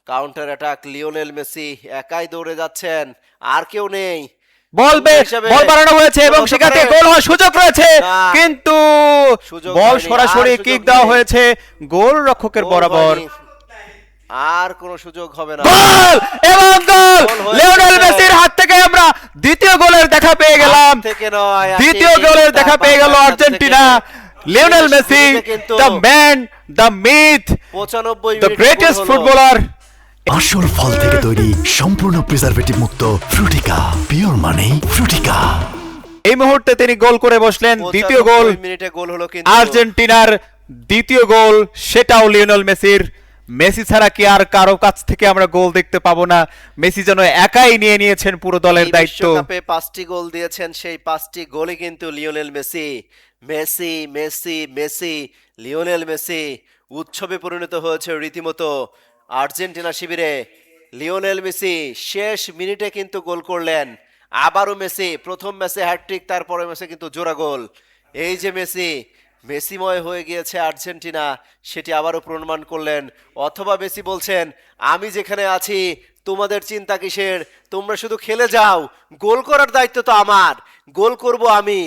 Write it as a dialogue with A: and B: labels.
A: Counter attack, Lionel Messi একাই দৌড়ে যাচ্ছেন, আর কেউ নেই।
B: বল
A: হিসাবে
B: বল বাড়ানো হয়েছে এবং
A: হতে
B: সেখান
A: পারে।
B: থেকে গোল হওয়ার সুযোগ রয়েছে,
A: না,
B: কিন্তু
A: সুযোগ
B: বল
A: হয়নি,
B: সরাসরি
A: আর সুযোগ
B: কিক দেওয়া
A: নেই।
B: হয়েছে গোল রক্ষকের
A: গোল
B: বরাবর।
A: হয়নি, আর কোনো সুযোগ হবে না।
B: গোল এবং গোল
A: গোল হয়ে
B: লিওনেল
A: গেছে।
B: মেসির হাত থেকে আমরা দ্বিতীয় গোলের দেখা পেয়ে গেলাম।
A: হাত থেকে নয়,
B: দ্বিতীয়
A: একেই
B: গোলের
A: তার
B: দেখা পেয়ে গেল
A: বাঁ হাত
B: আর্জেন্টিনা।
A: থেকে।
B: লিওনেল
A: শেষ
B: মেসি,
A: মিনিটে কিন্তু
B: the man, the myth,
A: 95
B: the
A: মিনিটে
B: গ্রেটেস্ট
A: গোল হলো।
B: ফুটবলার।
C: আসল ফল থেকে তৈরি সম্পূর্ণ প্রিজারভেটিভ মুক্ত ফ্রুটিকা, পিওর মানেই ফ্রুটিকা।
B: এই মুহূর্তে তিনি গোল করে বসলেন, দ্বিতীয় গোল
A: 95 মিনিটে গোল হলো কিন্তু।
B: আর্জেন্টিনার, দ্বিতীয় গোল সেটাও লিওনেল মেসির। মেসি ছাড়া কি আর কারো কাছ থেকে আমরা গোল দেখতে পাবো না? মেসি যেন একাই নিয়ে নিয়েছেন পুরো দলের
A: এই
B: দায়িত্ব।
A: বিশ্বকাপে 5টি গোল দিয়েছেন, সেই 5টি গোলই কিন্তু Lionel Messi. Messi Messi Messi Lionel Messi উৎসবে পরিণত হয়েছে রীতিমতো আর্জেন্টিনা শিবিরে। লিওনেল মেসি শেষ মিনিটে কিন্তু গোল করলেন। আবারও মেসি, প্রথম ম্যাচে হ্যাটট্রিক, তারপরে ম্যাচে কিন্তু জোড়া গোল। এই যে মেসি, মেসিময় হয়ে গিয়েছে আর্জেন্টিনা, সেটি আবারও প্রমাণ করলেন। অথবা মেসি বলছেন, আমি যেখানে আছি তোমাদের চিন্তা কিসের, তোমরা শুধু খেলে যাও, গোল করার দায়িত্ব তো আমার, গোল করব আমি।